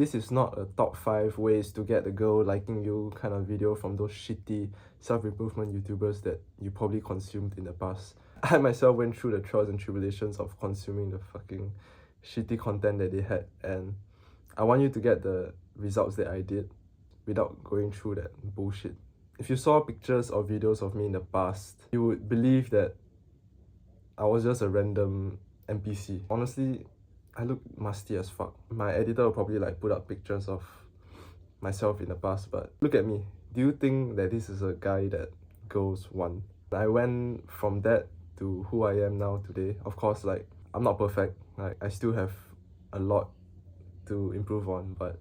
This is not a top 5 ways to get a girl liking you kind of video from those shitty self-improvement YouTubers that you probably consumed in the past. I myself went through the trials and tribulations of consuming the fucking shitty content that they had, and I want you to get the results that I did without going through that bullshit. If you saw pictures or videos of me in the past, you would believe that I was just a random NPC. Honestly, I look musty as fuck. My editor will probably like put up pictures of myself in the past, but look at me. Do you think that this is a guy that girls want? I went from that to who I am now today. Of course, like, I'm not perfect. Like, I still have a lot to improve on, but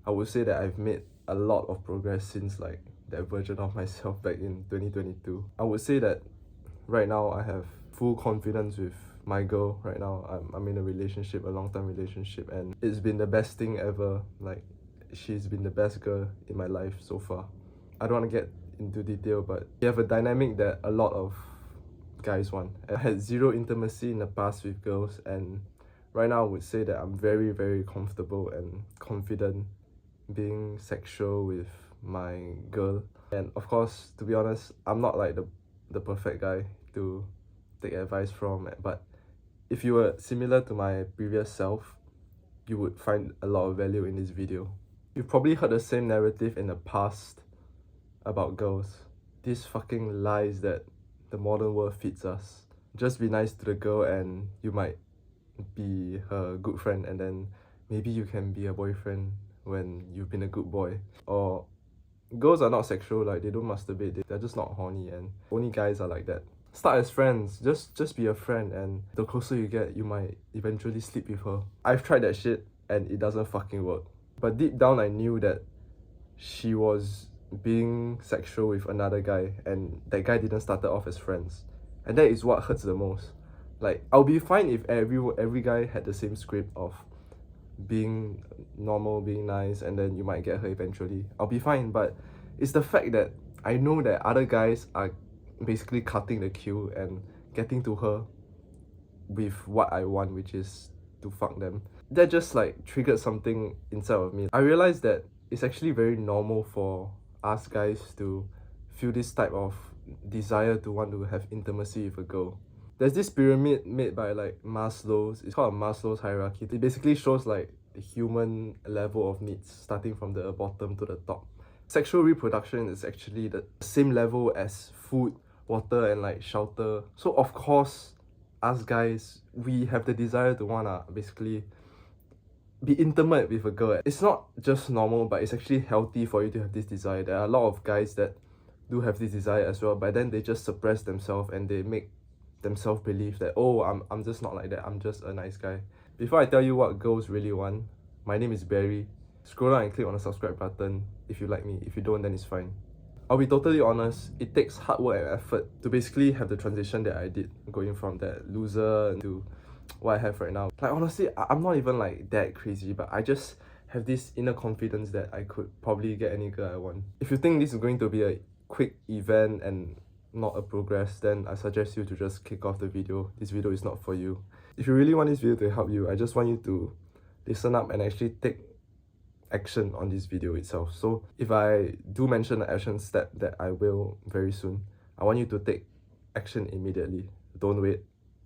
I would say that I've made a lot of progress since like that version of myself back in 2022. I would say that right now I have full confidence with my girl. Right now I'm in a relationship, a long-term relationship, and it's been the best thing ever. Like, she's been the best girl in my life so far. I don't want to get into detail, but we have a dynamic that a lot of guys want. I had zero intimacy in the past with girls, and right now I would say that I'm very, very comfortable and confident being sexual with my girl. And of course, to be honest, I'm not like the perfect guy to take advice from, but if you were similar to my previous self, you would find a lot of value in this video. You've probably heard the same narrative in the past about girls. These fucking lies that the modern world feeds us. Just be nice to the girl and you might be her good friend, and then maybe you can be a boyfriend when you've been a good boy. Or girls are not sexual, like they don't masturbate, they're just not horny, and only guys are like that. Start as friends, just be a friend, and the closer you get, you might eventually sleep with her. I've tried that shit and it doesn't fucking work. But deep down I knew that she was being sexual with another guy, and that guy didn't start off as friends. And that is what hurts the most. Like, I'll be fine if every guy had the same script of being normal, being nice, and then you might get her eventually. I'll be fine, but it's the fact that I know that other guys are basically cutting the queue and getting to her with what I want, which is to fuck them. That just like triggered something inside of me. I realized that it's actually very normal for us guys to feel this type of desire to want to have intimacy with a girl. There's this pyramid made by like Maslow's. It's called a Maslow's hierarchy. It basically shows like the human level of needs, starting from the bottom to the top. Sexual reproduction is actually the same level as food, water, and like shelter. So of course, us guys, we have the desire to wanna basically be intimate with a girl. It's not just normal, but it's actually healthy for you to have this desire. There are a lot of guys that do have this desire as well, but then they just suppress themselves and they make themselves believe that, oh, I'm just not like that, I'm just a nice guy. Before I tell you what girls really want, my name is Barry. Scroll down and click on the subscribe button if you like me. If you don't, then it's fine. I'll be totally honest, it takes hard work and effort to basically have the transition that I did, going from that loser to what I have right now. Like, honestly, I'm not even like that crazy, but I just have this inner confidence that I could probably get any girl I want. If you think this is going to be a quick event and not a progress, then I suggest you to just kick off the video. This video is not for you. If you really want this video to help you, I just want you to listen up and actually take action on this video itself. So if I do mention an action step that I will very soon, I want you to take action immediately. Don't wait.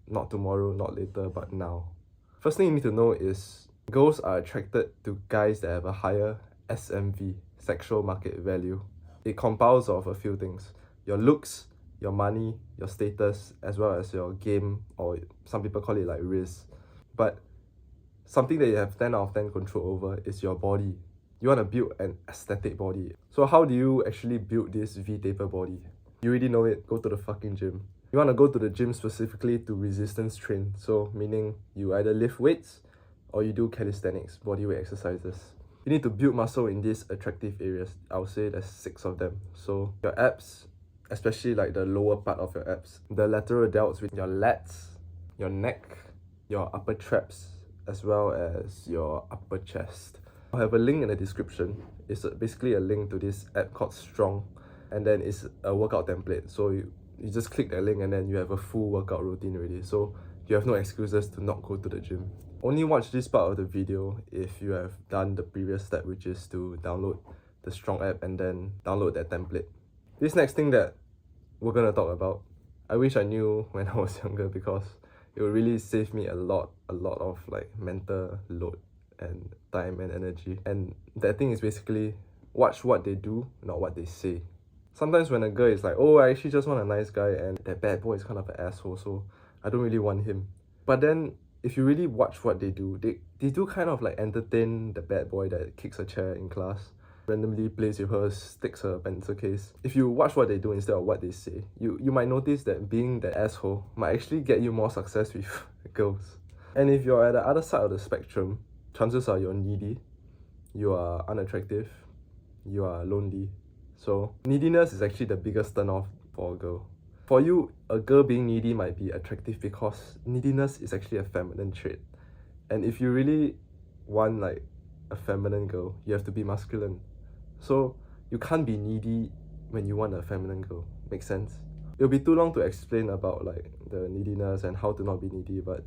Not tomorrow, not later, but now. First thing you need to know is girls are attracted to guys that have a higher SMV, sexual market value. It compounds of a few things: your looks, your money, your status, as well as your game, or some people call it like riz. But something that you have 10 out of 10 control over is your body. You want to build an aesthetic body. So how do you actually build this V-taper body? You already know it. Go to the fucking gym. You want to go to the gym specifically to resistance train. So meaning you either lift weights or you do calisthenics, bodyweight exercises. You need to build muscle in these attractive areas. I would say there's 6 of them. So your abs, especially like the lower part of your abs, the lateral delts with your lats, your neck, your upper traps, as well as your upper chest. I'll have a link in the description. It's basically a link to this app called Strong, and then it's a workout template. So you just click that link and then you have a full workout routine already. So you have no excuses to not go to the gym. Only watch this part of the video if you have done the previous step, which is to download the Strong app and then download that template. This next thing that we're gonna talk about, I wish I knew when I was younger, because it would really save me a lot of like mental load and time and energy. And that thing is basically watch what they do, not what they say. Sometimes when a girl is like, oh, I actually just want a nice guy, and that bad boy is kind of an asshole, so I don't really want him. But then if you really watch what they do, they do kind of like entertain the bad boy that kicks a chair in class, randomly plays with her, sticks her pencil case. If you watch what they do instead of what they say, you might notice that being the asshole might actually get you more success with girls. And if you're at the other side of the spectrum, chances are you're needy, you are unattractive, you are lonely. So neediness is actually the biggest turn-off for a girl. For you, a girl being needy might be attractive because neediness is actually a feminine trait. And if you really want like a feminine girl, you have to be masculine. So you can't be needy when you want a feminine girl. Make sense? It'll be too long to explain about like the neediness and how to not be needy, but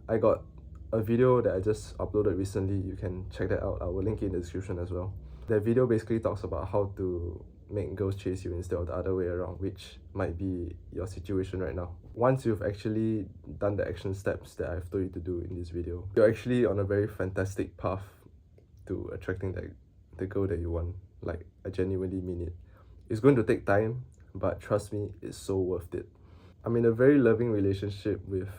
I got a video that I just uploaded recently. You can check that out. I will link it in the description as well. That video basically talks about how to make girls chase you instead of the other way around, which might be your situation right now. Once you've actually done the action steps that I've told you to do in this video, you're actually on a very fantastic path to attracting the girl that you want. Like, I genuinely mean it. It's going to take time, but trust me, it's so worth it. I'm in a very loving relationship with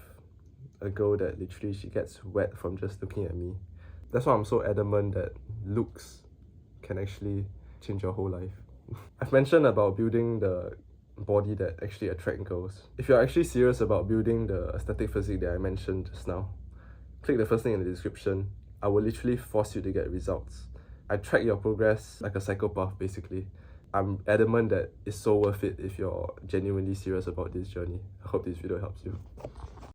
a girl that literally she gets wet from just looking at me. That's why I'm so adamant that looks can actually change your whole life. I've mentioned about building the body that actually attract girls. If you're actually serious about building the aesthetic physique that I mentioned just now, click the first link in the description. I will literally force you to get results. I track your progress like a psychopath basically. I'm adamant that it's so worth it if you're genuinely serious about this journey. I hope this video helps you.